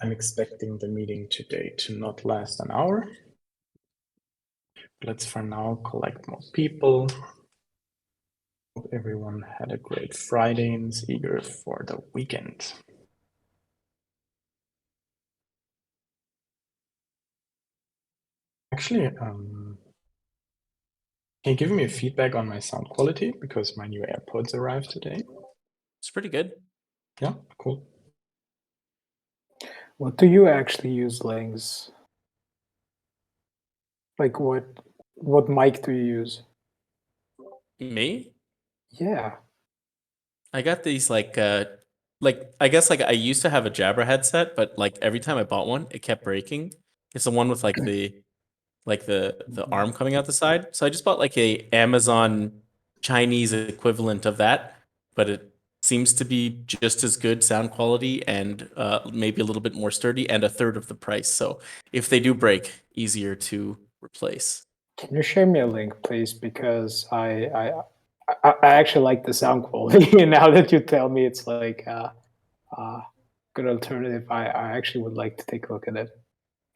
I'm expecting the meeting today to not last an hour. Let's for now collect more people. Hope everyone had a great Friday and is eager for the weekend. Actually, can you give me a feedback on my sound quality because my new AirPods arrived today? It's pretty good. Yeah, cool. What do you actually use, Lings? Like what mic do you use? Me? Yeah. I got these like I guess like I used to have a Jabra headset, but like every time I bought one, it kept breaking. It's the one with like the arm coming out the side. So I just bought like a Amazon Chinese equivalent of that, but it seems to be just as good sound quality and maybe a little bit more sturdy and a third of the price. So if they do break, easier to replace. Can you share me a link, please? Because I actually like the sound quality, and now that you tell me it's like good alternative, I actually would like to take a look at it.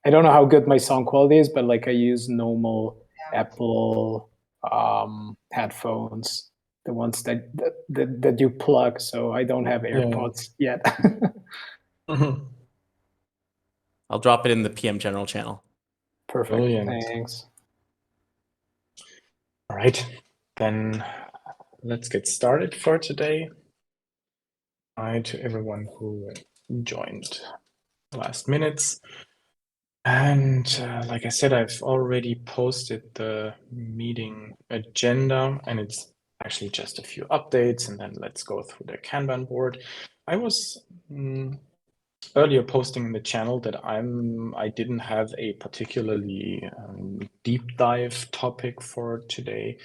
I don't know how good my sound quality is, but like I use normal Apple headphones, the ones that you plug. So I don't have AirPods yet. I'll drop it in the PM General channel. Perfect. Brilliant. Thanks. All right, then let's get started for today. Hi to everyone who joined the last minutes. And like I said, I've already posted the meeting agenda, and it's actually just a few updates, and then let's go through the Kanban board. I was earlier posting in the channel that I didn't have a particularly deep dive topic for today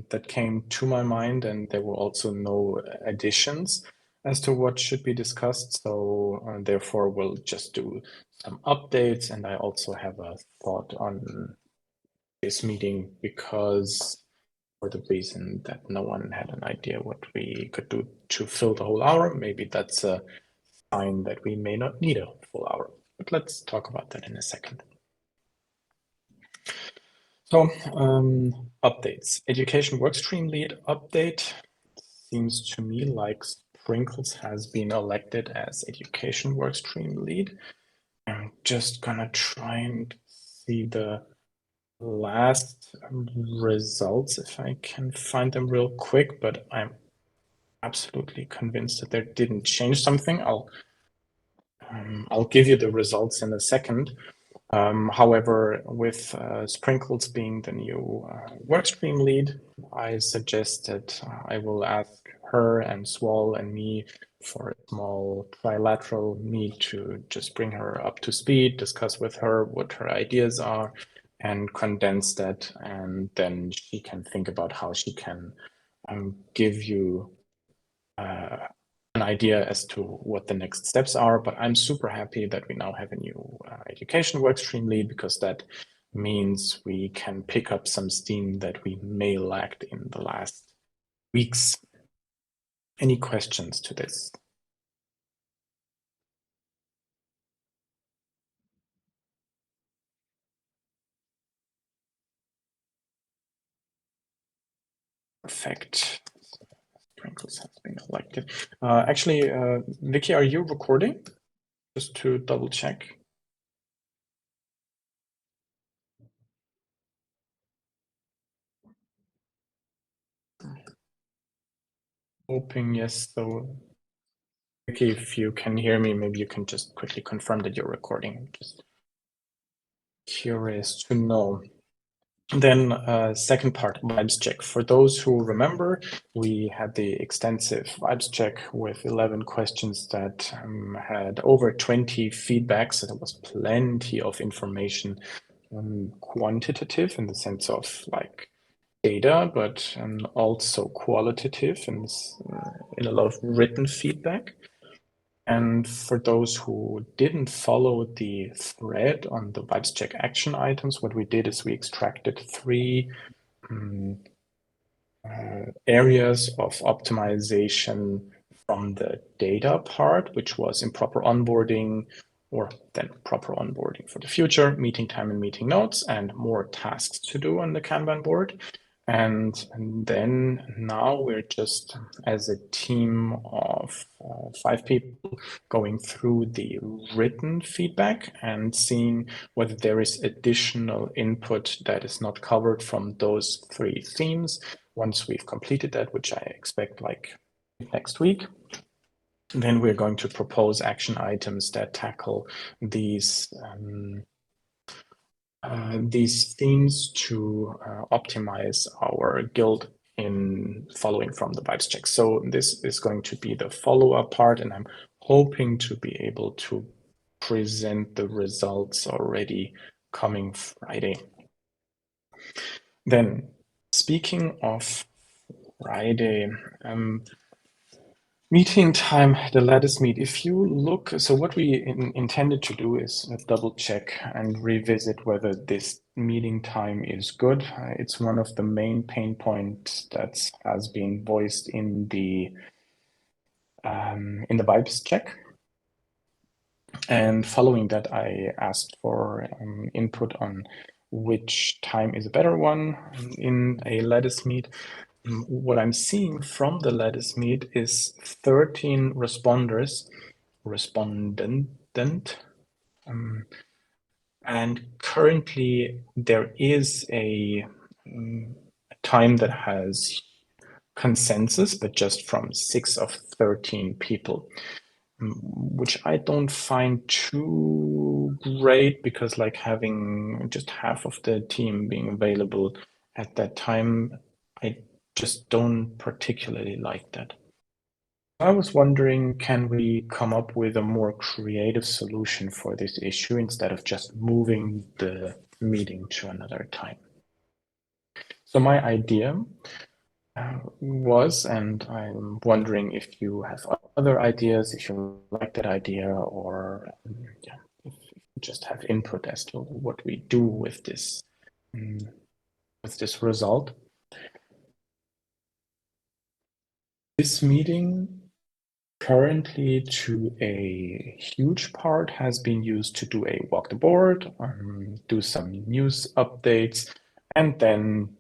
that came to my mind, and there were also no additions as to what should be discussed. So therefore, we'll just do some updates. And I also have a thought on this meeting because for the reason that no one had an idea what we could do to fill the whole hour. Maybe that's a sign that we may not need a full hour, but let's talk about that in a second. So updates. Education Workstream Lead update. Seems to me like Sprinkles has been elected as Education Workstream Lead. I'm just gonna try and see the last results if I can find them real quick, but I'm absolutely convinced that they didn't change something. I'll give you the results in a second. However, with Sprinkles being the new workstream lead, I suggested I will ask her and Swall and me for a small trilateral meet to just bring her up to speed, discuss with her what her ideas are, and condense that, and then she can think about how she can give you an idea as to what the next steps are. But I'm super happy that we now have a new education workstream lead, because that means we can pick up some steam that we may lacked in the last weeks. Any questions to this? Perfect. Sprinkles has been elected. Actually, Vicky, are you recording? Just to double check. Hoping yes. So, Vicky, if you can hear me, maybe you can just quickly confirm that you're recording. I'm just curious to know. Then second part, vibes check. For those who remember, we had the extensive vibes check with 11 questions that had over 20 feedbacks. So there was plenty of information, quantitative in the sense of like data, but also qualitative and in a lot of written feedback. And for those who didn't follow the thread on the vibes check action items, what we did is we extracted three areas of optimization from the data part, which was improper onboarding, or then proper onboarding for the future, meeting time and meeting notes, and more tasks to do on the Kanban board. And then now we're just, as a team of 5 people, going through the written feedback and seeing whether there is additional input that is not covered from those 3 themes. Once we've completed that, which I expect like next week, then we're going to propose action items that tackle these themes to optimize our guild in following from the vibes check. So this is going to be the follow-up part, and I'm hoping to be able to present the results already coming Friday. Then, speaking of Friday, meeting time, the lattice meet. If you look, so what we intended to do is double check and revisit whether this meeting time is good. It's one of the main pain points that has been voiced in the vibes check. And following that, I asked for input on which time is a better one in a lattice meet. What I'm seeing from the lattice meet is 13 respondent, and currently there is a time that has consensus, but just from 6 of 13 people, which I don't find too great, because like having just half of the team being available at that time, I just don't particularly like that. I was wondering, can we come up with a more creative solution for this issue instead of just moving the meeting to another time? So my idea was, and I'm wondering if you have other ideas, if you like that idea, or yeah, if you just have input as to what we do with this result. This meeting currently, to a huge part, has been used to do a walk the board, do some news updates, and then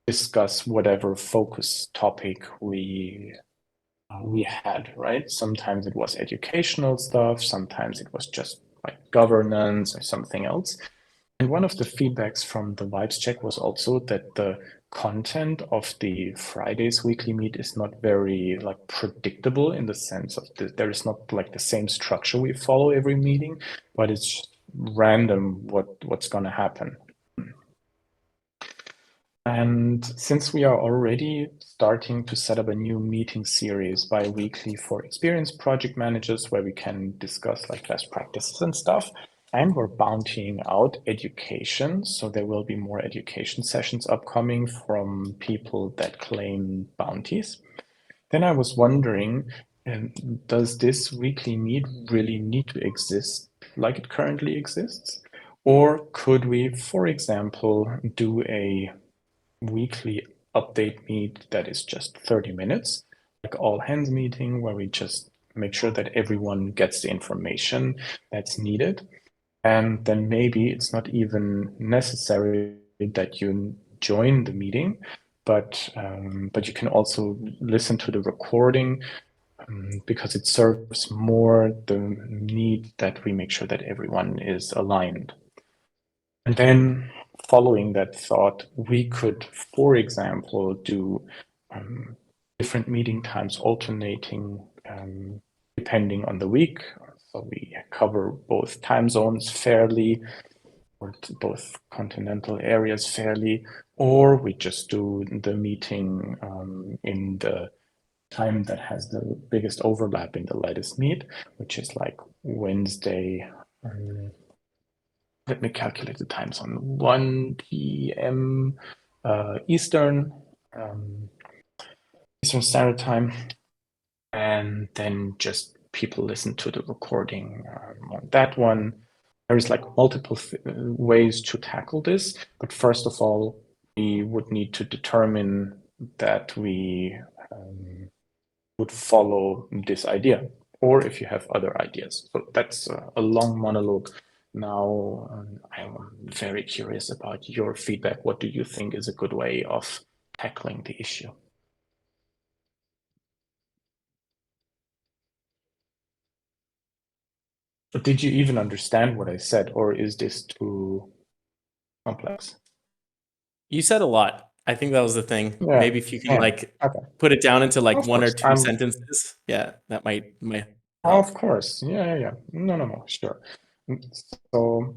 discuss whatever focus topic we had, right? Sometimes it was educational stuff, sometimes it was just like governance or something else. And one of the feedbacks from the vibes check was also that the content of the Friday's weekly meet is not very like predictable, in the sense of there is not like the same structure we follow every meeting, but it's random what's going to happen. And since we are already starting to set up a new meeting series bi-weekly for experienced project managers, where we can discuss like best practices and stuff, and we're bountying out education, so there will be more education sessions upcoming from people that claim bounties, then I was wondering, does this weekly meet really need to exist like it currently exists? Or could we, for example, do a weekly update meet that is just 30 minutes, like all hands meeting, where we just make sure that everyone gets the information that's needed. And then maybe it's not even necessary that you join the meeting, but you can also listen to the recording, because it serves more the need that we make sure that everyone is aligned. And then, following that thought, we could, for example, do different meeting times alternating depending on the week. So we cover both time zones fairly, or both continental areas fairly, or we just do the meeting in the time that has the biggest overlap in the latest meet, which is like Wednesday. Let me calculate the times on 1 p.m. Eastern Standard Time, and then just people listen to the recording on that one. There's like multiple ways to tackle this, but first of all, we would need to determine that we would follow this idea. or if you have other ideas. So that's a long monologue. Now, I'm very curious about your feedback. What do you think is a good way of tackling the issue? Did you even understand what I said, or is this too complex? You said a lot. I think that was the thing. Yeah, Maybe if you can yeah, like okay. put it down into like Of one or course, two sentences, yeah, that might help. Of course, yeah. No, sure. So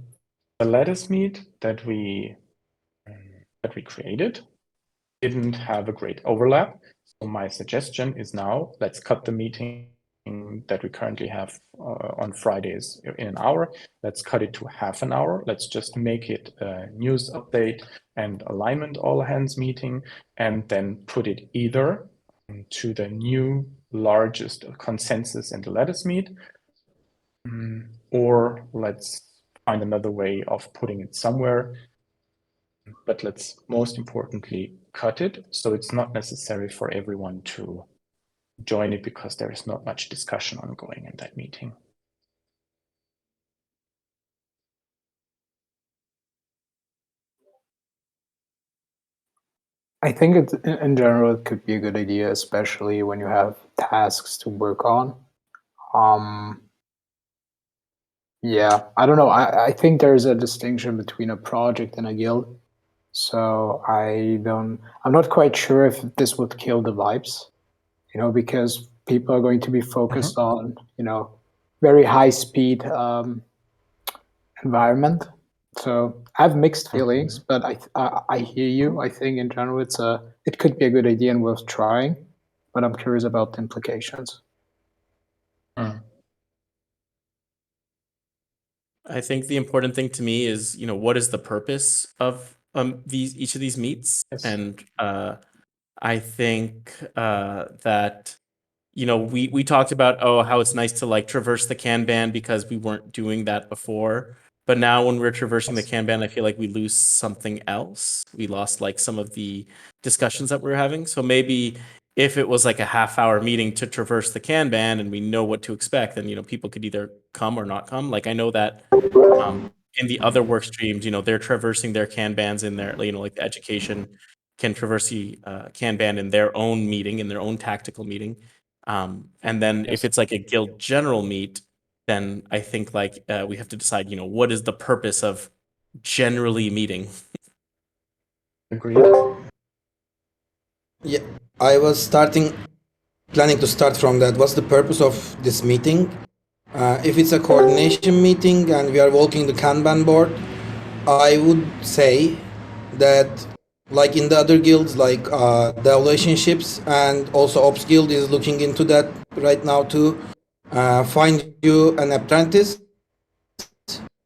the lattice meet that we created didn't have a great overlap. So my suggestion is now let's cut the meeting that we currently have on Fridays in an hour. Let's cut it to half an hour. Let's just make it a news update and alignment all hands meeting, and then put it either to the new largest consensus in the lattice meet, or let's find another way of putting it somewhere. But let's most importantly cut it so it's not necessary for everyone to join it, because there is not much discussion ongoing in that meeting. I think in general it could be a good idea, especially when you have tasks to work on. Yeah, I don't know. I think there's a distinction between a project and a guild. So I'm not quite sure if this would kill the vibes, because people are going to be focused on, very high speed environment. So I have mixed feelings, but I hear you. I think in general it could be a good idea and worth trying, but I'm curious about the implications. I think the important thing to me is, what is the purpose of each of these meets? Yes. And I think that we talked about how it's nice to like traverse the Kanban because we weren't doing that before. But now when we're traversing the Kanban, I feel like we lose something else. We lost like some of the discussions that we were having. So maybe if it was like a half-hour meeting to traverse the Kanban and we know what to expect, then people could either come or not come. Like I know that in the other work streams, they're traversing their Kanbans in their, like the education can traverse the Kanban in their own meeting, in their own tactical meeting. And then if it's like a guild general meet, then I think like we have to decide, what is the purpose of generally meeting? Agreed. Yeah, I was planning to start from that. What's the purpose of this meeting? If it's a coordination meeting and we are walking the Kanban board, I would say that like in the other guilds, like the relationships and also Ops Guild is looking into that right now too. Find you an apprentice,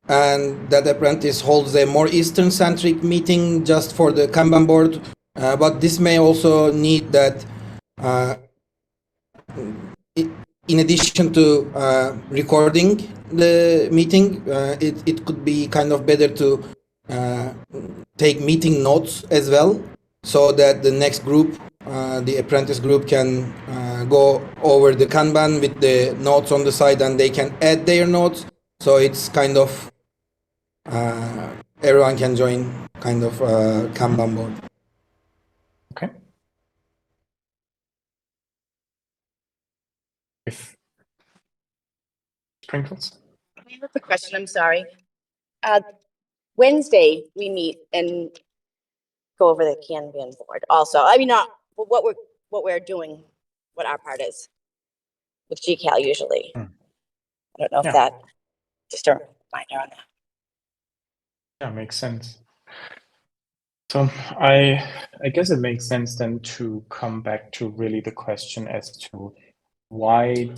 and that apprentice holds a more Eastern-centric meeting just for the Kanban board. But this may also need that, in addition to recording the meeting, it could be kind of better to take meeting notes as well, so that the next group, the apprentice group, can go over the Kanban with the notes on the side, and they can add their notes. So it's kind of everyone can join kind of Kanban board. Okay. If Sprinkles? I have a quick question. I'm sorry. Wednesday we meet and go over the Kanban board. Also, I mean, not what we're doing, what our part is with GCal usually. I don't know if that just a reminder on that. Yeah, makes sense. So I guess it makes sense then to come back to really the question as to why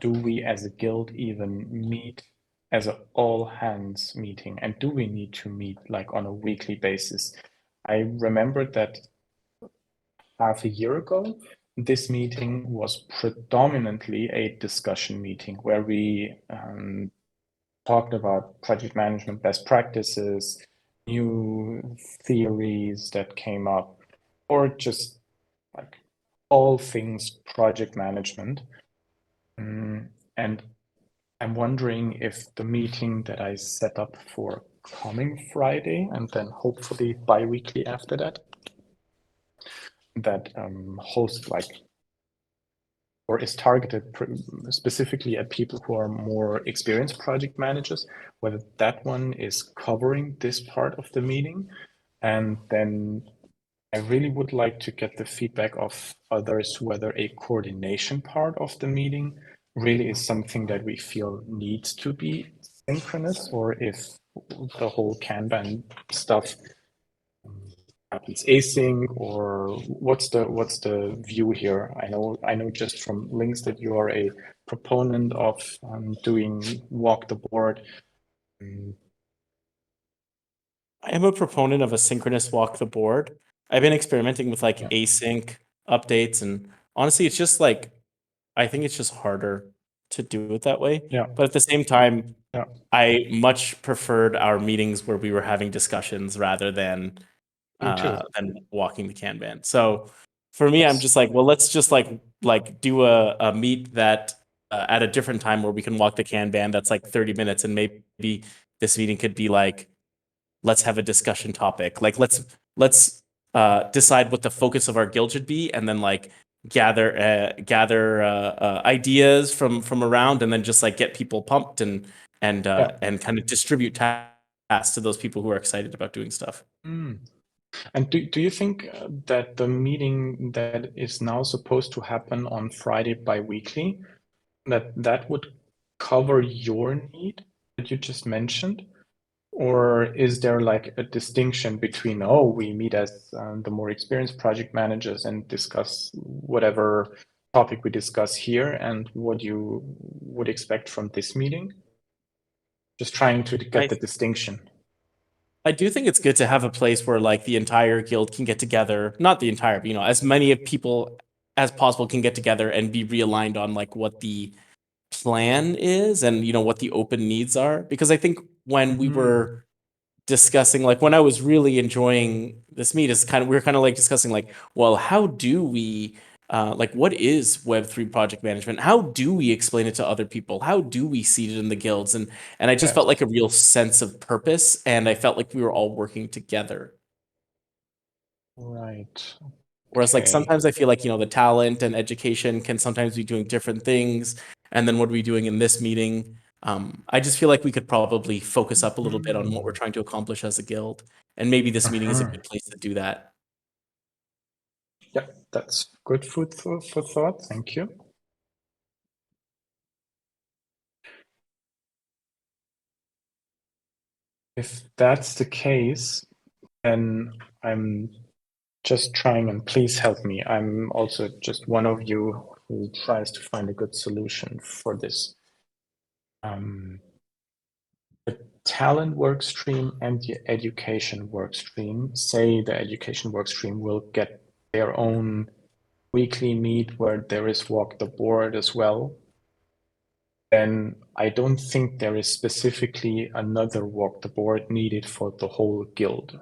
do we as a guild even meet as an all hands meeting, and do we need to meet like on a weekly basis? I remembered that half a year ago, this meeting was predominantly a discussion meeting where we talked about project management best practices, new theories that came up, or just like all things project management. And I'm wondering if the meeting that I set up for coming Friday and then hopefully bi-weekly after that, that host like or is targeted specifically at people who are more experienced project managers, whether that one is covering this part of the meeting. And then I really would like to get the feedback of others whether a coordination part of the meeting really is something that we feel needs to be synchronous, or if the whole Kanban stuff happens async, or what's the view here? I know just from links that you are a proponent of doing walk the board. I am a proponent of a synchronous walk the board. I've been experimenting with like Yeah. async updates, and honestly, it's just like I think it's just harder to do it that way. Yeah. But at the same time, Yeah. I much preferred our meetings where we were having discussions rather than walking the Kanban. So for me, I'm just like, well, let's just like do a meet that at a different time where we can walk the Kanban. That's like 30 minutes, and maybe this meeting could be like, let's have a discussion topic. Like let's decide what the focus of our guild should be, and then like gather ideas from around, and then just like get people pumped and kind of distribute tasks to those people who are excited about doing stuff. And do you think that the meeting that is now supposed to happen on Friday bi-weekly, that would cover your need that you just mentioned? Or is there like a distinction between, oh, we meet as the more experienced project managers and discuss whatever topic we discuss here, and what you would expect from this meeting? Just trying to get the distinction. I do think it's good to have a place where like the entire guild can get together, not the entire, but as many of people as possible can get together and be realigned on like what the plan is and what the open needs are. Because I think when we were discussing, like when I was really enjoying this meet, is we were kind of like discussing like, well, how do we like what is Web3 project management? How do we explain it to other people? How do we seed it in the guilds? And I just felt like a real sense of purpose, and I felt like we were all working together. Right. Whereas like sometimes I feel like, the talent and education can sometimes be doing different things. And then what are we doing in this meeting? I just feel like we could probably focus up a little bit on what we're trying to accomplish as a guild. And maybe this meeting is a good place to do that. Yeah, that's good food for thought. Thank you. If that's the case, then I'm just trying, and please help me. I'm also just one of you who tries to find a good solution for this. The talent work stream and the education work stream, say the education work stream will get their own weekly meet where there is walk the board as well, then I don't think there is specifically another walk the board needed for the whole guild.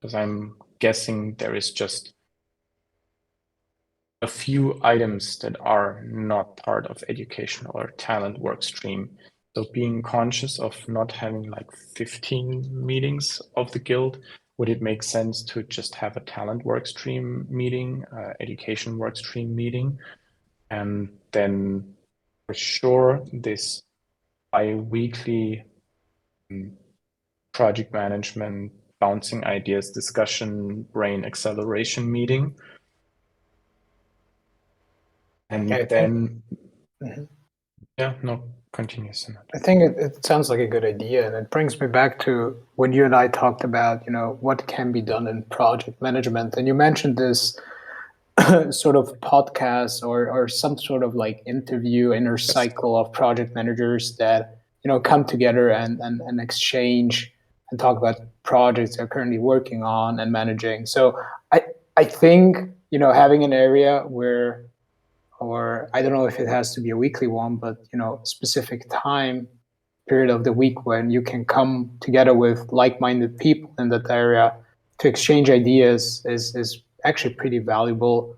Because I'm guessing there is just a few items that are not part of education or talent work stream. So being conscious of not having like 15 meetings of the guild, would it make sense to just have a talent work stream meeting, education work stream meeting, and then for sure this bi-weekly project management, bouncing ideas, discussion, brain acceleration meeting. And then, yeah, no, continue. I think it sounds like a good idea, and it brings me back to when you and I talked about, what can be done in project management, and you mentioned this sort of podcast or some sort of like interview inner cycle of project managers that come together and exchange and talk about projects they're currently working on and managing. So I think having an area where, or I don't know if it has to be a weekly one, but specific time period of the week when you can come together with like-minded people in that area to exchange ideas is actually pretty valuable.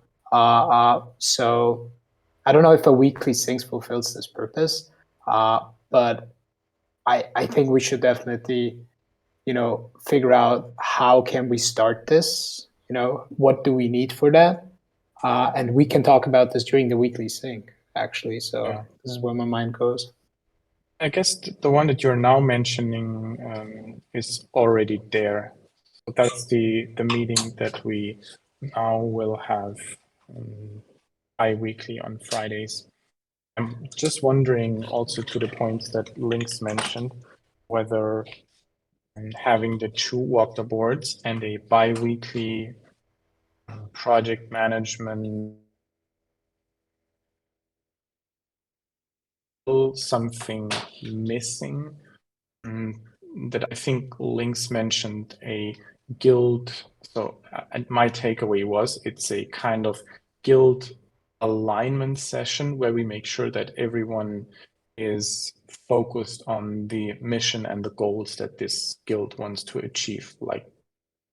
So I don't know if a weekly sync fulfills this purpose, but I think we should definitely, figure out how can we start this. What do we need for that, and we can talk about this during the weekly sync actually. So Yeah. this is where my mind goes. I guess the one that you're now mentioning is already there. So that's the meeting that we now will have bi-weekly on Fridays. I'm just wondering also to the points that Lynx mentioned, whether having the 2 walk the boards and a bi-weekly project management something missing. That I think Lynx mentioned a guild. So my takeaway was it's a kind of guild alignment session where we make sure that everyone is focused on the mission and the goals that this guild wants to achieve, like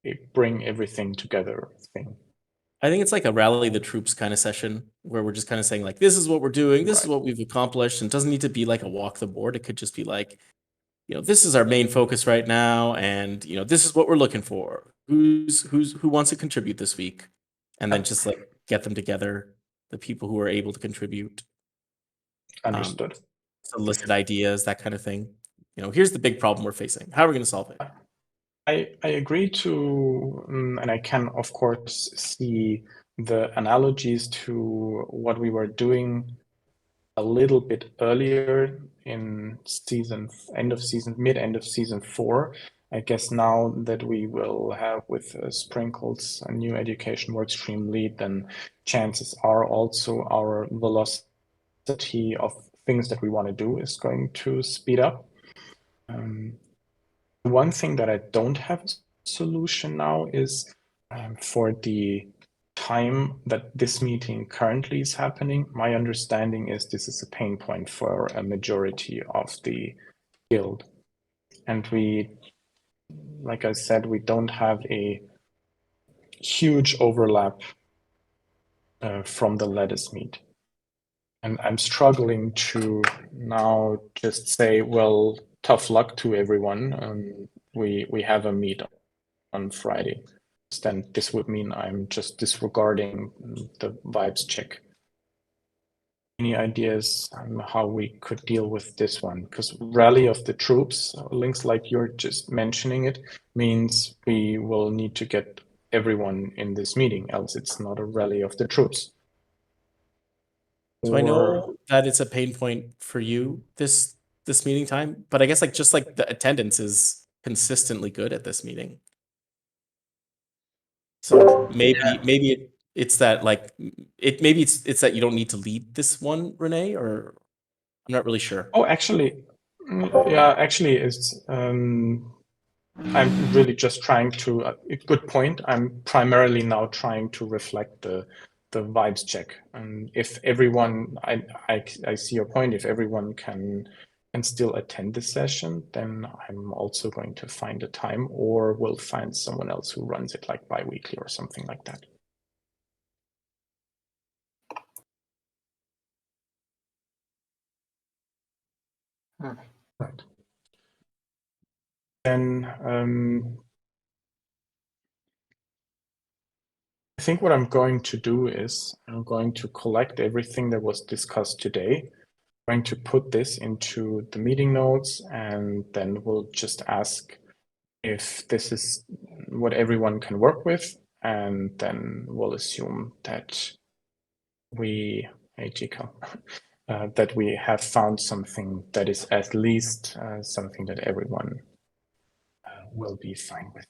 a bring everything together thing. I think it's like a rally the troops kind of session where we're just kind of saying like, this is what we're doing, this is Right. what we've accomplished, and it doesn't need to be like a walk the board. It could just be like, this is our main focus right now, and this is what we're looking for. Who wants to contribute this week, and then just like get them together, the people who are able to contribute, Understood. solicit ideas, that kind of thing. Here's the big problem we're facing. How are we going to solve it? I agree to, and I can of course see the analogies to what we were doing a little bit earlier in mid-end of season 4. I guess now that we will have with Sprinkles a new education workstream lead, then chances are also our velocity of things that we want to do is going to speed up. One thing that I don't have a solution now is for the time that this meeting currently is happening. My understanding is this is a pain point for a majority of the guild. And we, like I said, we don't have a huge overlap from the lettuce meet. And I'm struggling to now just say, well, tough luck to everyone. We have a meet on Friday. Then this would mean I'm just disregarding the vibes check. Any ideas on how we could deal with this one? Because rally of the troops, Lynx like you're just mentioning it, means we will need to get everyone in this meeting, else it's not a rally of the troops. So I know that it's a pain point for you this meeting time, but I guess like just like the attendance is consistently good at this meeting. So maybe it's that like maybe it's that you don't need to lead this one, Renee, or I'm not really sure. Oh, actually, yeah, actually, it's I'm really just trying to. Good point. I'm primarily now trying to reflect the vibes check, and if everyone, I see your point. If everyone can still attend this session, then I'm also going to find a time, or we'll find someone else who runs it like bi-weekly or something like that. Right. Then I think what I'm going to do is I'm going to collect everything that was discussed today. I'm going to put this into the meeting notes, and then we'll just ask if this is what everyone can work with, and then we'll assume that we, that we have found something that is at least something that everyone will be fine with.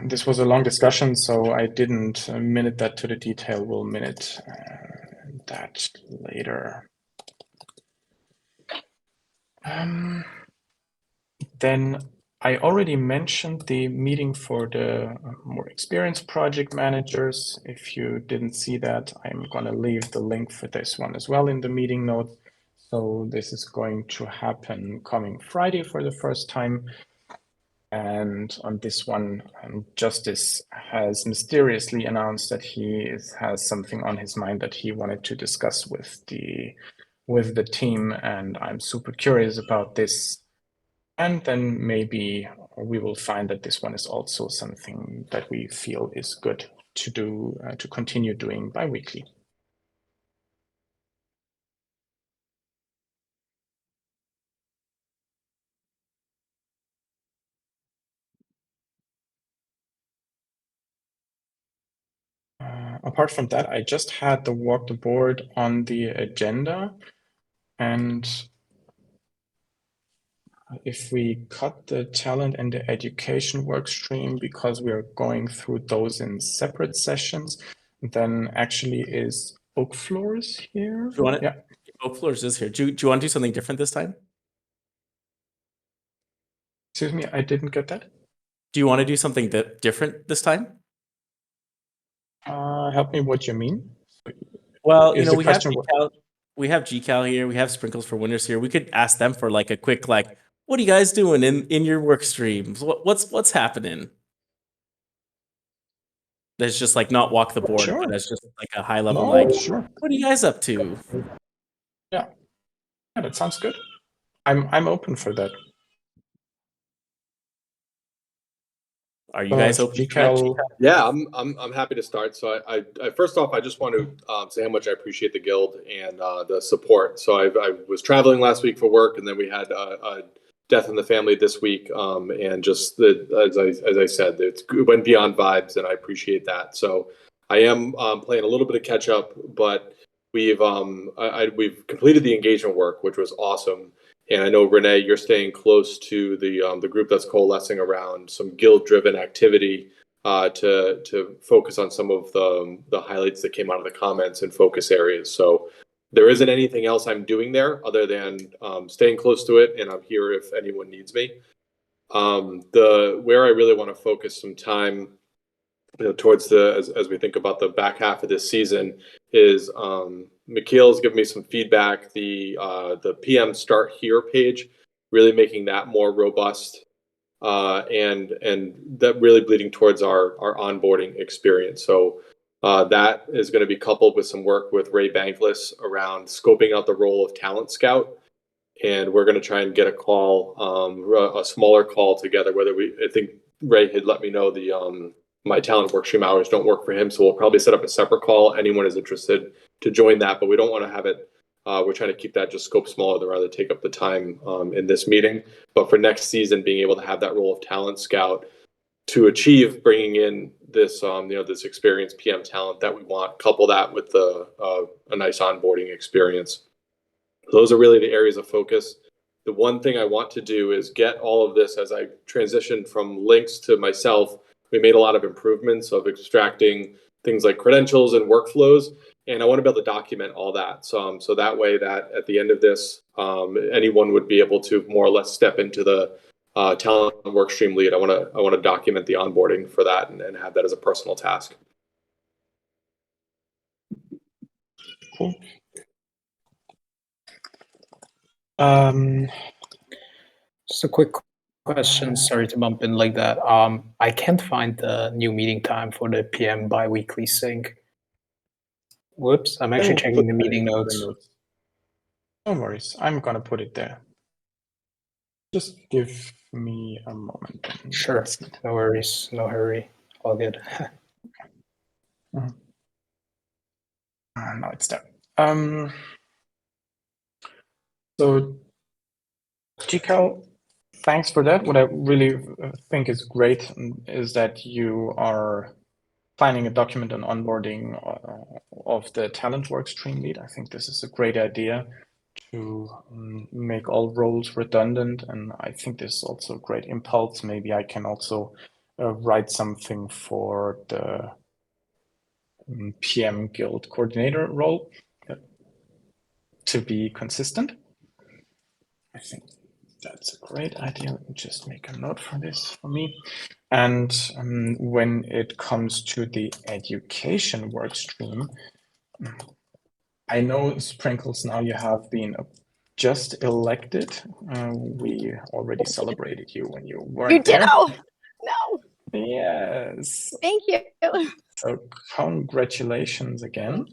This was a long discussion, so I didn't minute that to the detail. We'll minute that later. Then I already mentioned the meeting for the more experienced project managers. If you didn't see that, I'm going to leave the link for this one as well in the meeting notes. So this is going to happen coming Friday for the first time. And on this one, Justice has mysteriously announced that has something on his mind that he wanted to discuss with the team, and I'm super curious about this. And then maybe we will find that this one is also something that we feel is good to do, to continue doing bi-weekly. Apart from that, I just had the walk the board on the agenda, and if we cut the talent and the education work stream because we are going through those in separate sessions, then actually is Oak Floors here? Do you want it? Yeah. Oak Floors is here. Do you want to do something different this time? Excuse me, I didn't get that. Do you want to do something different this time? Help me what you mean. Well, Is the we have question what- GCal here. We have Sprinkles for Winners here. We could ask them for like a quick what are you guys doing in your work streams? What's happening? That's just like not walk the board, Sure. but that's just like a high level No, sure. what are you guys up to? Yeah, that sounds good. I'm open for that. Are you guys open? GCal, Yeah, I'm happy to start. So I first off, I just want to say how much I appreciate the guild and the support. So I was traveling last week for work, and then we had a death in the family this week. And just as I said, it went beyond vibes, and I appreciate that. So I am playing a little bit of catch up, but we've completed the engagement work, which was awesome. And I know, Renee, you're staying close to the group that's coalescing around some guild-driven activity to focus on some of the highlights that came out of the comments and focus areas. So there isn't anything else I'm doing there other than staying close to it, and I'm here if anyone needs me. Where I really want to focus some time, towards as we think about the back half of this season, is Mikhail's given me some feedback. The PM Start Here page, really making that more robust, and that really bleeding towards our onboarding experience. So that is going to be coupled with some work with Ray Bankless around scoping out the role of Talent Scout. And we're going to try and get a smaller call together. I think Ray had let me know my talent workstream hours don't work for him, so we'll probably set up a separate call. Anyone is interested to join that, but we don't want to have it. We're trying to keep that just scope smaller than rather take up the time in this meeting. But for next season, being able to have that role of Talent Scout to achieve bringing in this this experienced PM talent that we want, couple that with a nice onboarding experience. Those are really the areas of focus. The one thing I want to do is get all of this as I transition from links to myself. We made a lot of improvements of extracting things like credentials and workflows, and I want to be able to document all that. So that way that at the end of this, anyone would be able to more or less step into the talent workstream lead. I want to document the onboarding for that and have that as a personal task. Cool. Just a quick question. Sorry to bump in like that. I can't find the new meeting time for the PM bi-weekly sync. Whoops, I'm actually checking the meeting notes. No worries, I'm gonna put it there. Just give me a moment. Sure, no worries, no hurry, all good. Now it's there. So, GCal, thanks for that. What I really think is great is that you are planning a document on onboarding of the talent work stream lead. I think this is a great idea to make all roles redundant, and I think this is also a great impulse. Maybe I can also write something for the PM Guild coordinator role to be consistent. I think that's a great idea. Let me just make a note for this for me. And when it comes to the education work stream, I know Sprinkles now you have been just elected. We already celebrated you when you You weren't did. there. Oh, no. Yes. Thank you. So congratulations again.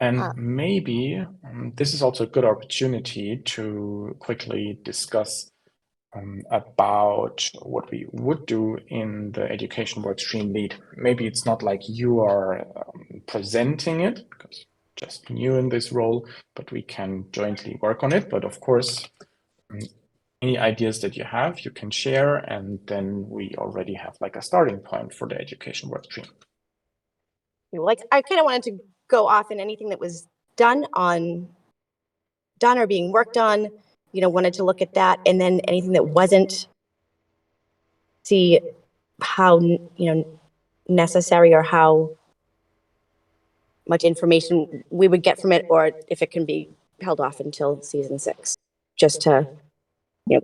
And Ah. maybe this is also a good opportunity to quickly discuss about what we would do in the education workstream lead. Maybe it's not like you are presenting it, because just new in this role, but we can jointly work on it. But of course, any ideas that you have, you can share, and then we already have like a starting point for the education workstream. Like, I kind of wanted to go off in anything that was done or being worked on, wanted to look at that, and then anything that wasn't, see how, necessary or how much information we would get from it, or if it can be held off until season 6, just to,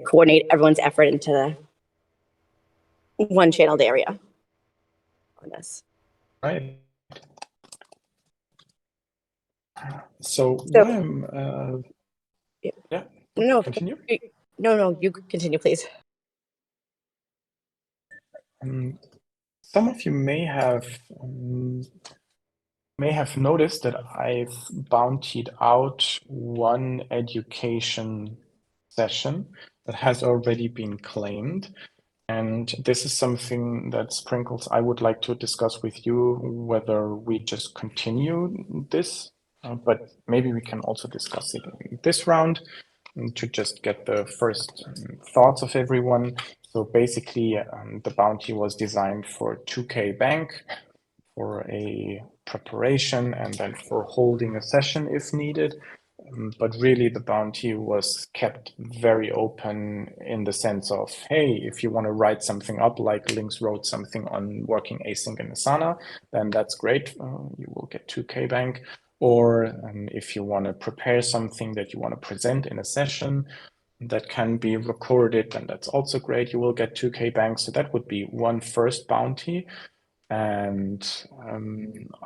coordinate everyone's effort into the one channeled area on this. Right. So So- what I'm, yeah, No, continue. no, you continue, please. Some of you may have noticed that I've bountied out one education session that has already been claimed. And this is something that Sprinkles, I would like to discuss with you, whether we just continue this, but maybe we can also discuss it in this round to just get the first thoughts of everyone. So basically, the bounty was designed for 2K bank for a preparation and then for holding a session if needed. But really, the bounty was kept very open in the sense of, hey, if you want to write something up, like Lynx wrote something on working async in Asana, then that's great. You will get 2K bank. Or if you want to prepare something that you want to present in a session that can be recorded, then that's also great. You will get 2K bank. So that would be one first bounty. And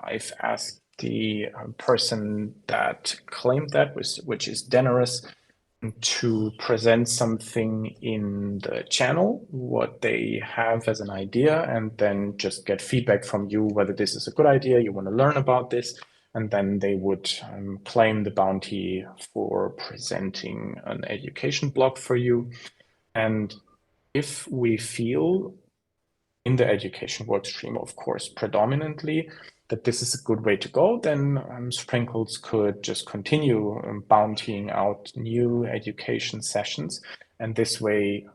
I've asked the person that claimed that, which is Daenerys, to present something in the channel, what they have as an idea, and then just get feedback from you whether this is a good idea, you want to learn about this, and then they would claim the bounty for presenting an education blog for you. And if we feel in the education workstream, of course, predominantly, that this is a good way to go, then Sprinkles could just continue bountying out new education sessions. And this way,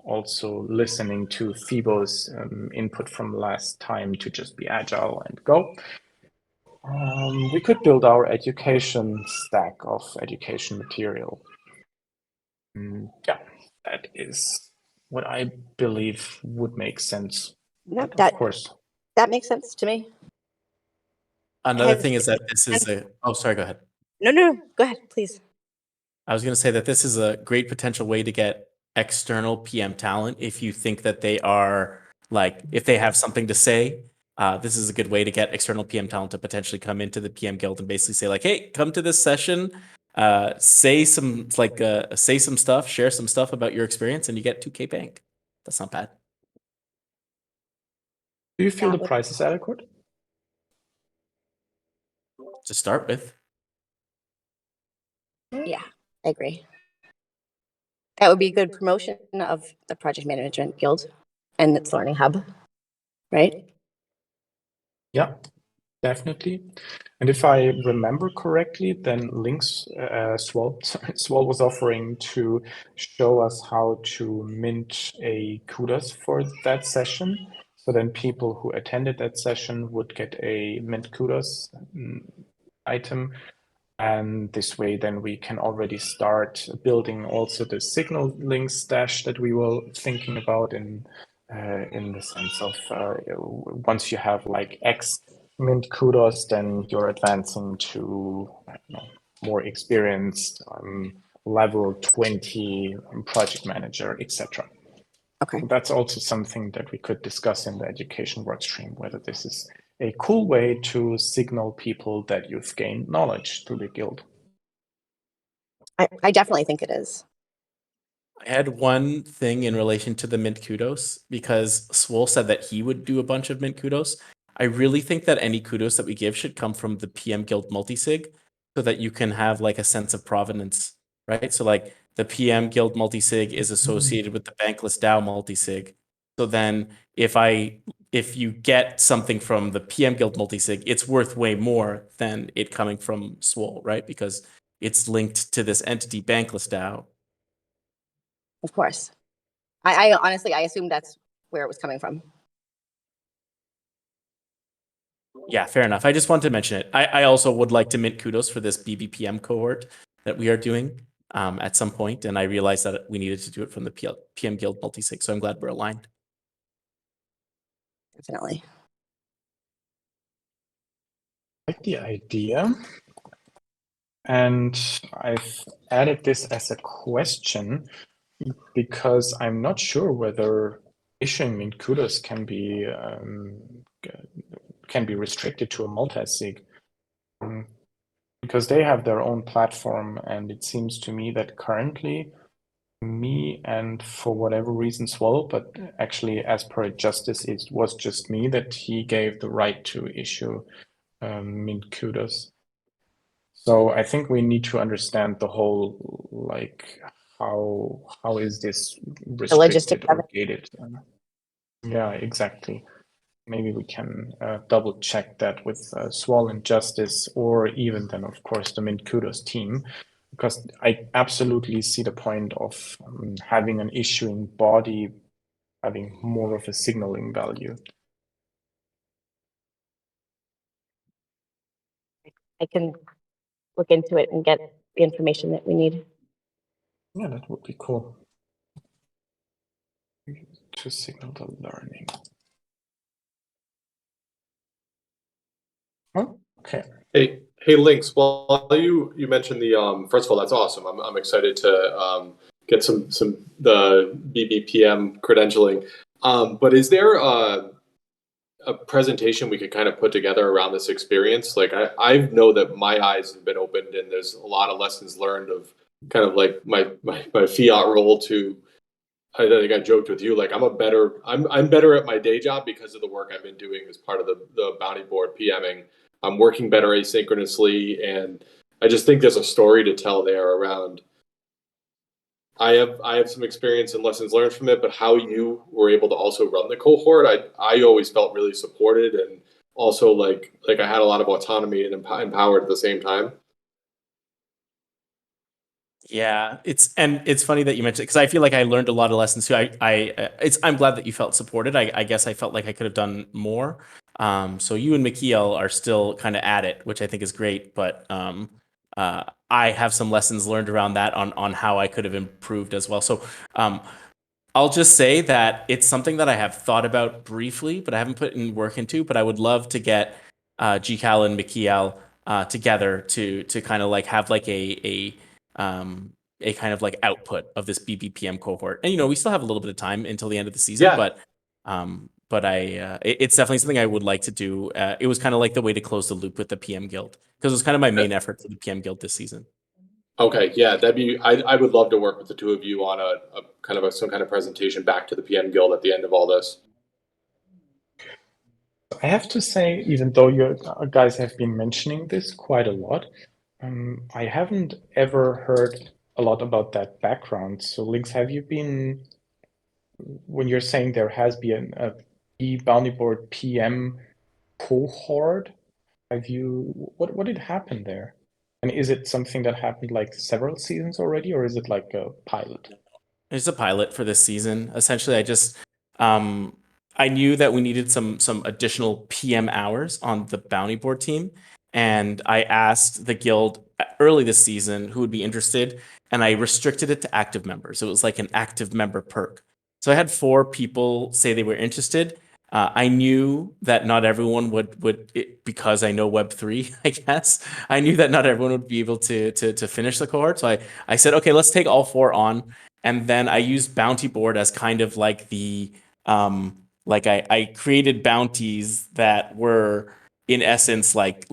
also listening to Thibaut's input from last time to just be agile and go. We could build our education stack of education material. Yeah, that is what I believe would make sense. No, But of course. that makes sense to me. Another Has- thing is that this is oh, sorry, go ahead. No, go ahead, please. I was going to say that this is a great potential way to get external PM talent if you think that they are like, if they have something to say. This is a good way to get external PM talent to potentially come into the PM Guild and basically say like, hey, come to this session, say some stuff, share some stuff about your experience, and you get 2K bank. That's not bad. Do you feel That the would- price is adequate? To start with. Yeah, I agree. That would be a good promotion of the Project Management Guild and its Learning Hub, right? Yeah, definitely. And if I remember correctly, then Lynx Swal was offering to show us how to mint a kudos for that session. So then people who attended that session would get a mint kudos item. And this way, then we can already start building also the signal link stash that we were thinking about in the sense of once you have like X mint kudos, then you're advancing to more experienced level 20 project manager, etc. Okay. That's also something that we could discuss in the education workstream, whether this is a cool way to signal people that you've gained knowledge through the guild. I definitely think it is. I had one thing in relation to the mint kudos because Swole said that he would do a bunch of mint kudos. I really think that any kudos that we give should come from the PM Guild multisig so that you can have like a sense of provenance, right? So like the PM Guild multisig is associated with the Bankless DAO multisig. So then if you get something from the PM Guild multisig, it's worth way more than it coming from Swole, right? Because it's linked to this entity Bankless DAO. Of course. I honestly, I assumed that's where it was coming from. Yeah, fair enough. I just wanted to mention it. I also would like to mint kudos for this BBPM cohort that we are doing at some point, and I realized that we needed to do it from the PM Guild multisig, so I'm glad we're aligned. Definitely. Like the idea. And I've added this as a question because I'm not sure whether issuing mint kudos can be restricted to a multi-sig. Because they have their own platform, and it seems to me that currently me and for whatever reason Swallow, but actually as per Justice, it was just me that he gave the right to issue mint kudos. So I think we need to understand the whole, like, how is this restricted of or gated? Yeah, exactly. Maybe we can double check that with Swall and Justice, or even then, of course, the Mint Kudos team, because I absolutely see the point of having an issuing body having more of a signaling value. I can look into it and get the information that we need. Yeah, that would be cool. To signal the learning. Oh, okay. Hey, Lynx. Well, you mentioned the first of all, that's awesome. I'm excited to get some the BBPM credentialing. But is there a presentation we could kind of put together around this experience? Like I know that my eyes have been opened, and there's a lot of lessons learned of kind of like my fiat role to. I think I joked with you, like I'm better at my day job because of the work I've been doing as part of the bounty board PMing. I'm working better asynchronously, and I just think there's a story to tell there around. I have some experience and lessons learned from it, but how you were able to also run the cohort, I always felt really supported, and also like I had a lot of autonomy and empowered at the same time. Yeah, it's funny that you mentioned it because I feel like I learned a lot of lessons too. I'm glad that you felt supported. I guess I felt like I could have done more. So you and Mikiel are still kind of at it, which I think is great. But I have some lessons learned around that on how I could have improved as well. So I'll just say that it's something that I have thought about briefly, but I haven't put in work into. But I would love to get GCal and Mikiel together to kind of like have like a kind of like output of this BBPM cohort. And we still have a little bit of time until the end of the season, Yeah. but it's definitely something I would like to do. It was kind of like the way to close the loop with the PM Guild because it was kind of my main effort for the PM Guild this season. Okay, yeah, I would love to work with the two of you on a kind of some kind of presentation back to the PM Guild at the end of all this. I have to say, even though you guys have been mentioning this quite a lot, I haven't ever heard a lot about that background. So, Lynx, have you been, when you're saying there has been a bounty board PM cohort, what did happen there? And is it something that happened like several seasons already, or is it like a pilot? It's a pilot for this season. Essentially, I just I knew that we needed some additional PM hours on the bounty board team, and I asked the guild early this season who would be interested, and I restricted it to active members. It was like an active member perk. So I had 4 people say they were interested. I knew that not everyone would because I know Web3, I guess. I knew that not everyone would be able to finish the cohort. So I said, okay, let's take all 4 on. And then I used bounty board as kind of like the like I created bounties that were in essence like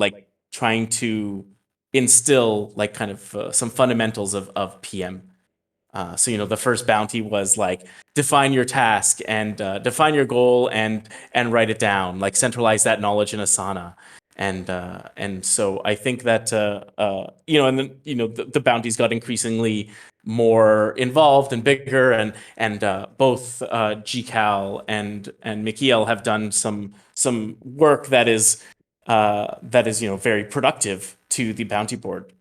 trying to instill like kind of some fundamentals of PM. So the first bounty was like define your task and define your goal and write it down, like centralize that knowledge in Asana. And so I think that and then the bounties got increasingly more involved and bigger, and both GCal and Michiel have done some work that is very productive to the bounty board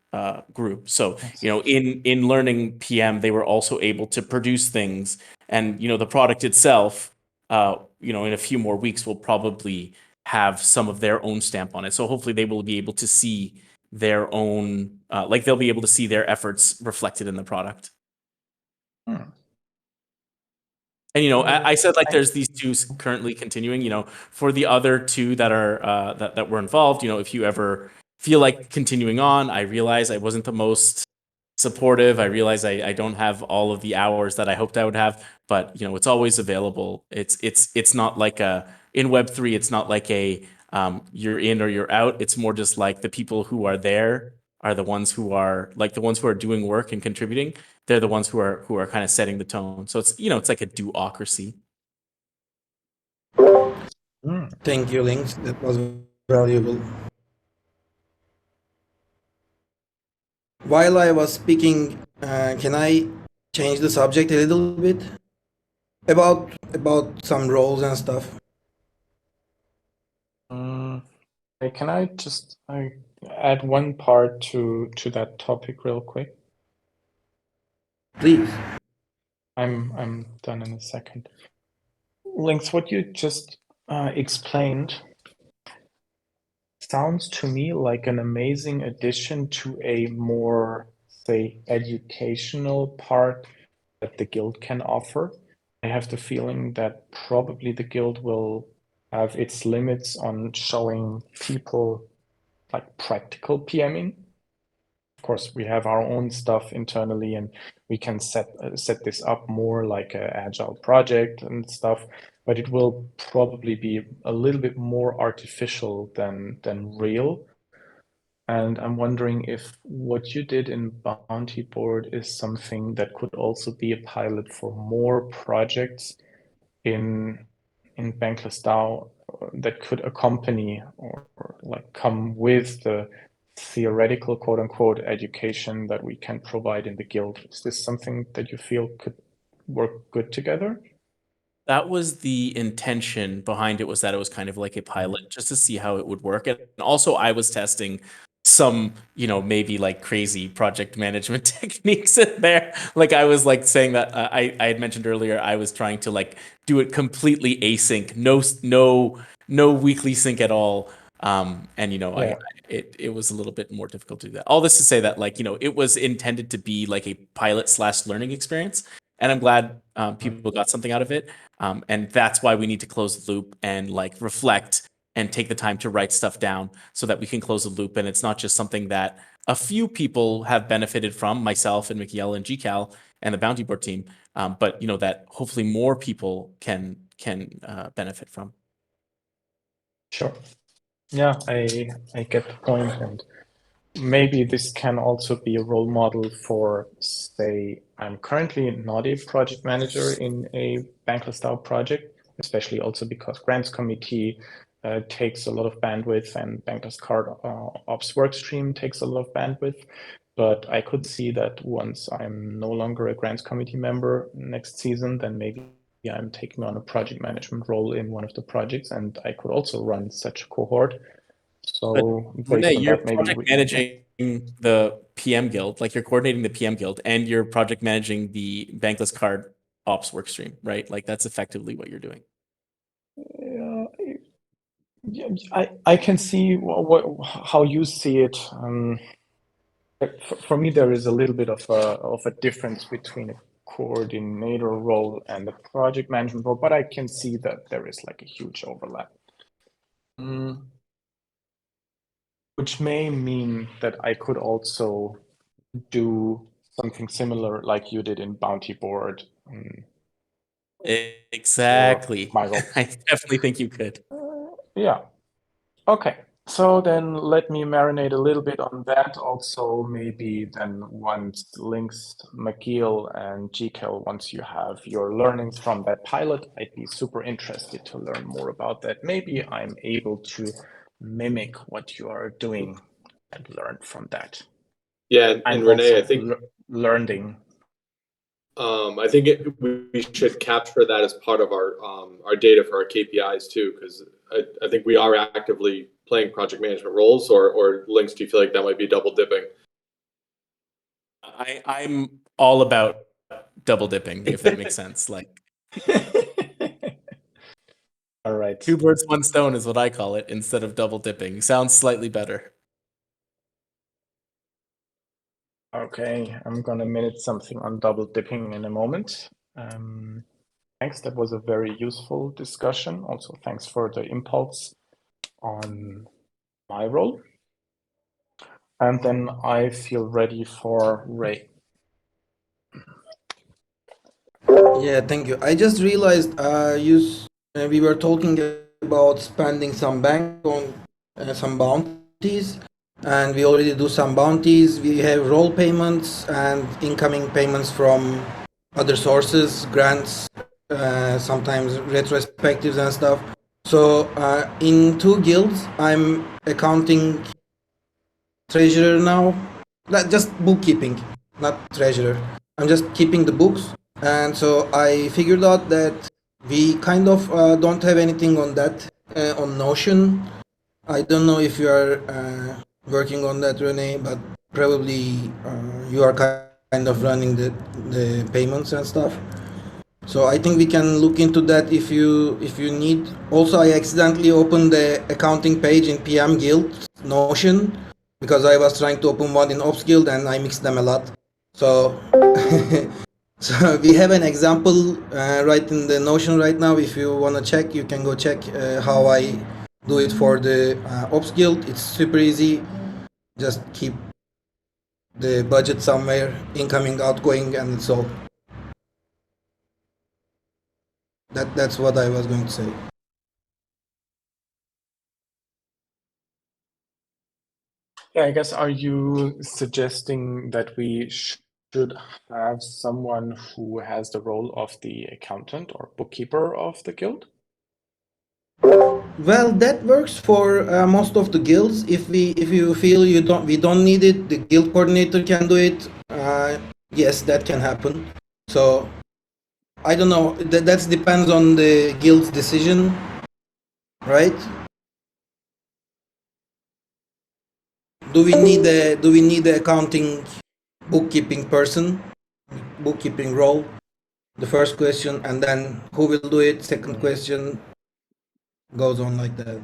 group. So in learning PM, they were also able to produce things, and the product itself, in a few more weeks will probably have some of their own stamp on it. So hopefully they will be able to see their own, they'll be able to see their efforts reflected in the product. And I said like there's these two currently continuing. For the other two that are that were involved, if you ever feel like continuing on, I realize I wasn't the most supportive. I realize I don't have all of the hours that I hoped I would have, but it's always available. It's not like in Web3. It's not like you're in or you're out. It's more just like the people who are there are the ones who are doing work and contributing. They're the ones who are kind of setting the tone. So it's it's like a duocracy. Thank you, Lynx. That was valuable. While I was speaking, can I change the subject a little bit about some roles and stuff? Can I just add one part to that topic real quick? Please. I'm done in a second. Lynx, what you just explained sounds to me like an amazing addition to a more, say, educational part that the guild can offer. I have the feeling that probably the guild will have its limits on showing people like practical PMing. Of course, we have our own stuff internally, and we can set this up more like an agile project and stuff. But it will probably be a little bit more artificial than real. And I'm wondering if what you did in Bounty Board is something that could also be a pilot for more projects in Bankless DAO that could accompany or like come with the theoretical quote unquote education that we can provide in the guild. Is this something that you feel could work good together? That was the intention behind it, was that it was kind of like a pilot just to see how it would work. And also I was testing some, maybe like crazy project management techniques in there. Like I was like saying that I had mentioned earlier, I was trying to like do it completely async, no weekly sync at all. And it was a little bit more difficult to do that. All this to say that like, it was intended to be like a pilot/learning experience. And I'm glad people got something out of it. And that's why we need to close the loop and like reflect and take the time to write stuff down so that we can close the loop. And it's not just something that a few people have benefited from, myself and Michiel and GCal and the Bounty Board team, but that hopefully more people can benefit from. Sure. Yeah, I get the point, and maybe this can also be a role model for, say, I'm currently not a project manager in a Bankless DAO project, especially also because grants committee takes a lot of bandwidth and Bankless Card Ops workstream takes a lot of bandwidth. But I could see that once I'm no longer a grants committee member next season, then maybe I'm taking on a project management role in one of the projects, and I could also run such a cohort. So Renee, you're project managing the PM guild, like you're coordinating the PM guild, and you're project managing the Bankless Card Ops workstream, right? Like that's effectively what you're doing. I can see how you see it. For me, there is a little bit of a difference between a coordinator role and the project management role, but I can see that there is like a huge overlap. Which may mean that I could also do something similar like you did in Bounty Board. Exactly. I definitely think you could. Yeah. Okay. So then let me marinate a little bit on that. Also, maybe then once Lynx, McGill, and GCal, once you have your learnings from that pilot, I'd be super interested to learn more about that. Maybe I'm able to mimic what you are doing and learn from that. Yeah, and Renee, also I think learning. I think we should capture that as part of our data for our KPIs too, because I think we are actively playing project management roles. Or Lynx, do you feel like that might be double dipping? I'm all about double dipping, if that makes sense. Like All right. 2 birds, 1 stone is what I call it instead of double dipping. Sounds slightly better. Okay, I'm gonna minute something on double dipping in a moment. Thanks, that was a very useful discussion. Also, thanks for the impulse on my role. And then I feel ready for Ray. Yeah, thank you. I just realized we were talking about spending some bank on some bounties, and we already do some bounties. We have role payments and incoming payments from other sources, grants, sometimes retrospectives and stuff. So in 2 guilds, I'm accounting treasurer now. Just bookkeeping, not treasurer. I'm just keeping the books. And so I figured out that we kind of don't have anything on that on Notion. I don't know if you are working on that, Renee, but probably you are kind of running the payments and stuff. So I think we can look into that if you need. Also, I accidentally opened the accounting page in PM Guild Notion because I was trying to open one in Ops Guild and I mixed them a lot. So so we have an example right in the Notion right now. If you want to check, you can go check how I do it for the Ops Guild. It's super easy. Just keep the budget somewhere, incoming, outgoing, and it's all. That's what I was going to say. Yeah, I guess, are you suggesting that we should have someone who has the role of the accountant or bookkeeper of the guild? Well, that works for most of the guilds. If you feel we don't need it, the guild coordinator can do it. Yes, that can happen. So I don't know. That depends on the guild's decision, right? Do we need the accounting bookkeeping person, bookkeeping role? The first question, and then who will do it? Second question, goes on like that.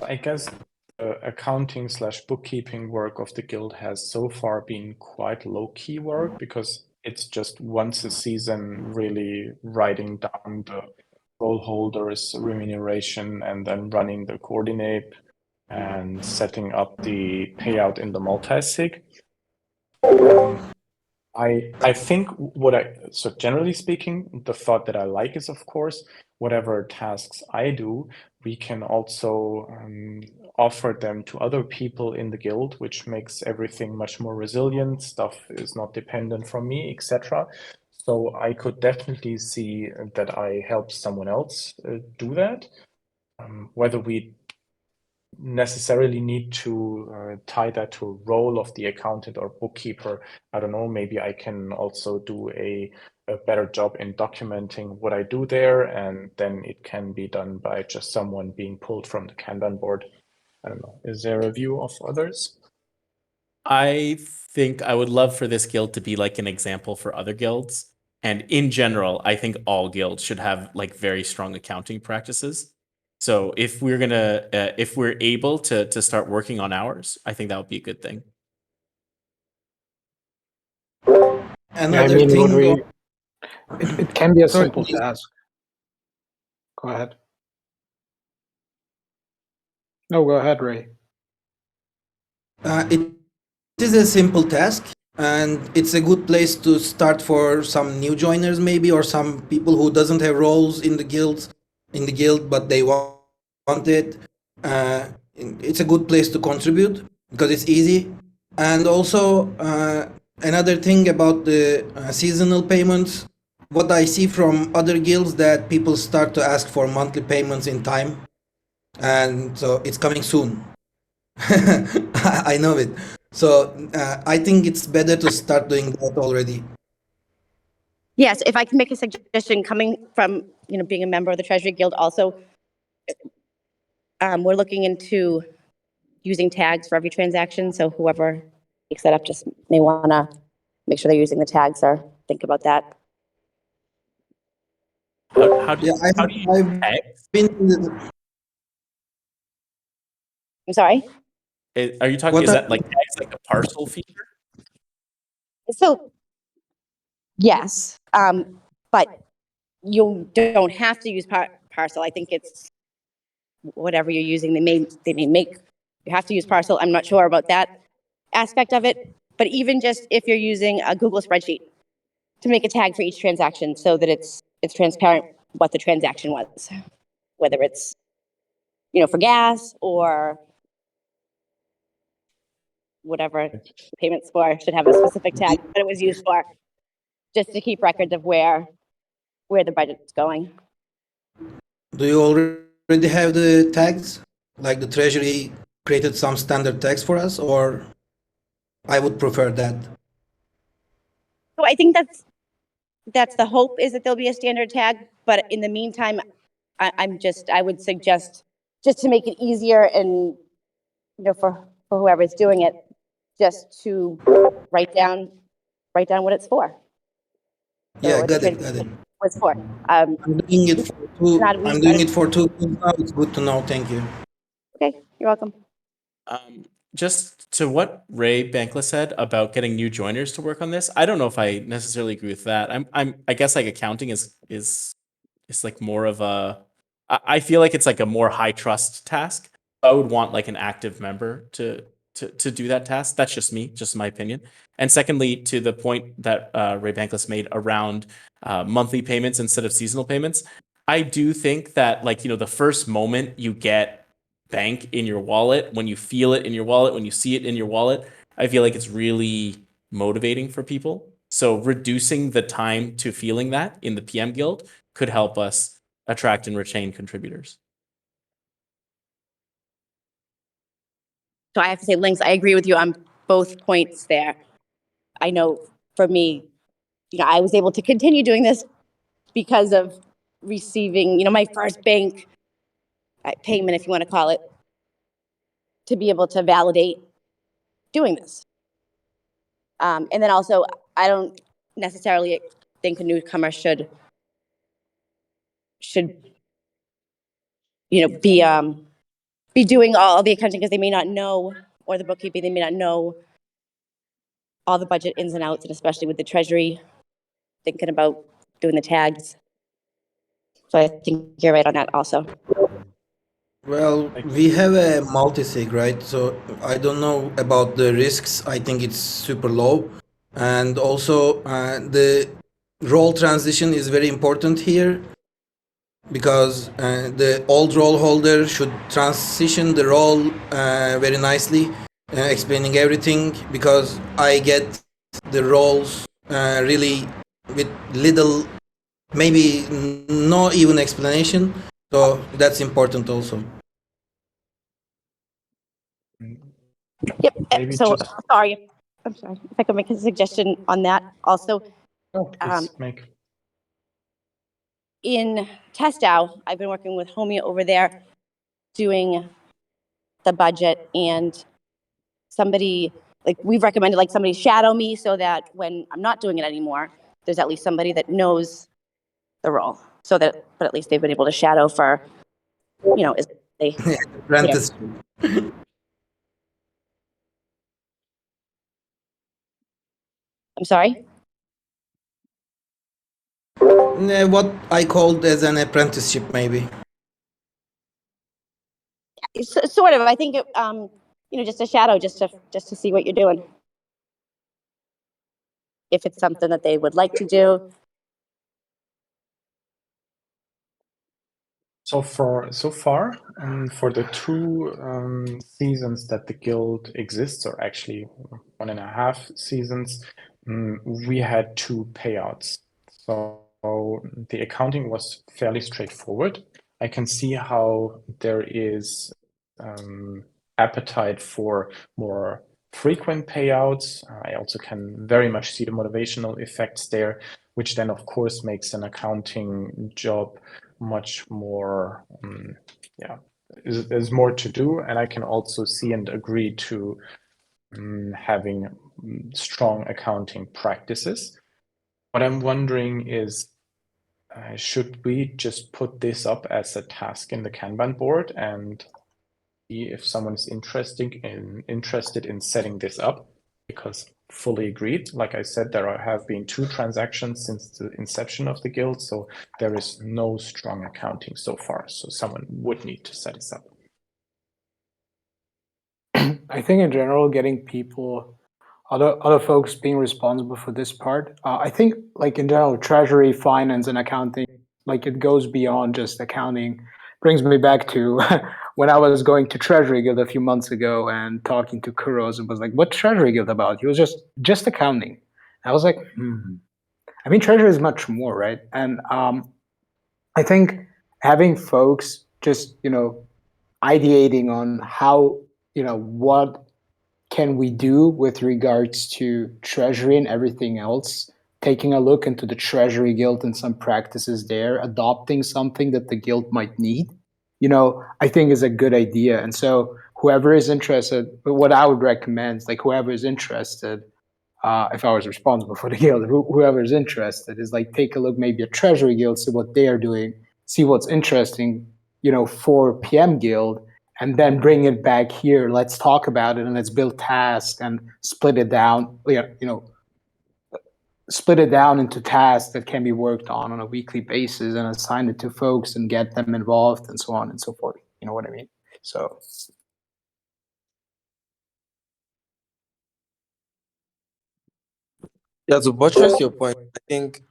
I guess the accounting / bookkeeping work of the guild has so far been quite low-key work because it's just once a season really writing down the role holders' remuneration and then running the coordinate and setting up the payout in the multi-sig. I think so generally speaking, the thought that I like is, of course, whatever tasks I do, we can also offer them to other people in the guild, which makes everything much more resilient. Stuff is not dependent from me, etc. So I could definitely see that I help someone else do that. Whether we necessarily need to tie that to a role of the accountant or bookkeeper, I don't know, maybe I can also do a better job in documenting what I do there, and then it can be done by just someone being pulled from the Kanban board. I don't know. Is there a view of others? I think I would love for this guild to be like an example for other guilds. And in general, I think all guilds should have like very strong accounting practices. So if we're gonna, if we're able to start working on ours, I think that would be a good thing. I Another mean, thing. it can be a Sorry, simple please. task. Go ahead. No, go ahead, Ray. It is a simple task, and it's a good place to start for some new joiners, maybe, or some people who doesn't have roles in the guild, but they want want it. It's a good place to contribute because it's easy. And also another thing about the seasonal payments, what I see from other guilds that people start to ask for monthly payments in time, and so it's coming soon. I know it. So I think it's better to start doing that already. Yes, if I can make a suggestion, coming from, being a member of the Treasury Guild also, we're looking into using tags for every transaction, so whoever takes that up just may want to make sure they're using the tags or think about that. How do Yeah, you, how do you I've tag? been in the- I'm sorry? Are you talking, What is I- that like tags like a parcel feature? So, yes, but you don't have to use parcel. I think it's whatever you're using, they may make, you have to use parcel. I'm not sure about that aspect of it, but even just if you're using a Google spreadsheet to make a tag for each transaction so that it's transparent what the transaction was, whether it's, for gas or whatever the payments for, should have a specific tag that it was used for, just to keep records of where the budget's going. Do you already have the tags? Like the treasury created some standard tags for us, or I would prefer that. So I think that's the hope, is that there'll be a standard tag, but in the meantime, I would suggest, just to make it easier and, for whoever's doing it, just to write down what it's for. Yeah, what the got it. transaction was for. I'm doing it for two. Not I'm doing it for 2 things now. It's good to know. Thank you. Okay, you're welcome. Just to what Ray Bankla said about getting new joiners to work on this, I don't know if I necessarily agree with that. I guess like accounting is like more of a, I feel like it's like a more high trust task. I would want like an active member to do that task. That's just me, just my opinion. And secondly, to the point that Ray Banklis made around monthly payments instead of seasonal payments, I do think that like, the first moment you get bank in your wallet, when you feel it in your wallet, when you see it in your wallet, I feel like it's really motivating for people. So reducing the time to feeling that in the PM Guild could help us attract and retain contributors. So I have to say, Lynx, I agree with you on both points there. I know for me, I was able to continue doing this because of receiving, my first bank payment, if you want to call it, to be able to validate doing this. And then also, I don't necessarily think a newcomer should be doing all the accounting, because they may not know, or the bookkeeping, they may not know all the budget ins and outs, and especially with the treasury, thinking about doing the tags. So I think you're right on that also. Well, we have a multi-sig, right? So I don't know about the risks. I think it's super low. And also the role transition is very important here, because the old role holder should transition the role very nicely, explaining everything, because I get the roles really with little, maybe no even explanation. So that's important also. Yep. Maybe So just- sorry. I'm sorry. If I could make a suggestion on that also. Oh, please make. In Testow, I've been working with Homie over there doing the budget, and somebody, like, we've recommended like somebody shadow me so that when I'm not doing it anymore, there's at least somebody that knows the role, so that, but at least they've been able to shadow for, as they, Apprentice. I'm sorry? What I called as an apprenticeship, maybe. Sort of. I think it, just a shadow, just to see what you're doing. If it's something that they would like to do. So far, for the two seasons that the guild exists, or actually 1.5 seasons, we had 2 payouts. So the accounting was fairly straightforward. I can see how there is appetite for more frequent payouts. I also can very much see the motivational effects there, which then of course makes an accounting job much more, there's more to do. And I can also see and agree to having strong accounting practices. What I'm wondering is, should we just put this up as a task in the Kanban board and see if someone's interested in setting this up? Because fully agreed, like I said, there have been 2 transactions since the inception of the guild, so there is no strong accounting so far. So someone would need to set this up. I think in general, getting people, other folks being responsible for this part. I think like in general, treasury, finance, and accounting, like it goes beyond just accounting. Brings me back to when I was going to Treasury Guild a few months ago and talking to Kuros and was like, "What Treasury Guild about?" He was just accounting. I was like, I mean, Treasury is much more, right? And I think having folks just ideating on how what can we do with regards to treasury and everything else, taking a look into the Treasury Guild and some practices there, adopting something that the guild might need, I think is a good idea. And so whoever is interested, what I would recommend is like whoever is interested, if I was responsible for the guild, whoever is interested is like take a look maybe at Treasury Guild, see what they are doing, see what's interesting, for PM Guild, and then bring it back here. Let's talk about it and let's build tasks and split it down. Split it down into tasks that can be worked on a weekly basis and assign it to folks and get them involved and so on and so forth. You know what I mean? So. Yeah, to buttress your point, I think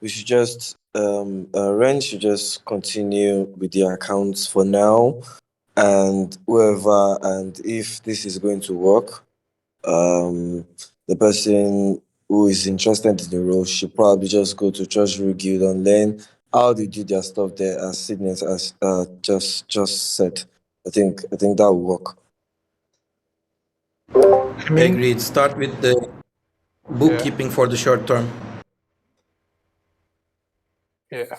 we should just Ren should just continue with the accounts for now, and whoever, and if this is going to work, the person who is interested in the role should probably just go to Treasury Guild and learn how they do their stuff there, as Sydney has just said. I think that will work. Agreed. Start with the bookkeeping for the short term. Yeah.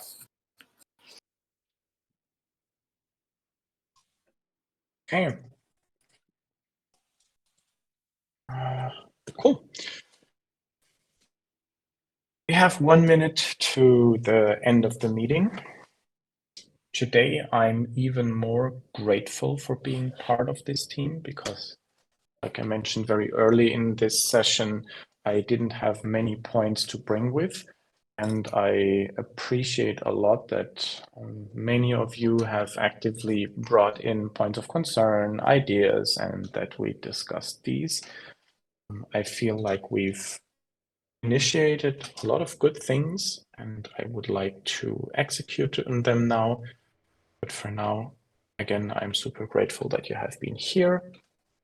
Okay. Cool. We have 1 minute to the end of the meeting. Today, I'm even more grateful for being part of this team because, like I mentioned very early in this session, I didn't have many points to bring with. And I appreciate a lot that many of you have actively brought in points of concern, ideas, and that we discussed these. I feel like we've initiated a lot of good things, and I would like to execute on them now. But for now, again, I'm super grateful that you have been here.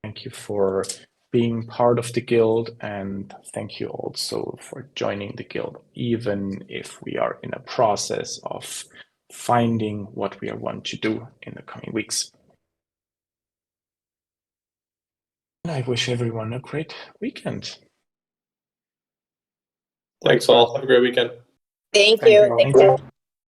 Thank you for being part of the guild, and thank you also for joining the guild, even if we are in a process of finding what we want to do in the coming weeks. And I wish everyone a great weekend. Thanks all. Have a great weekend. Thank Thank you. you. Thank you.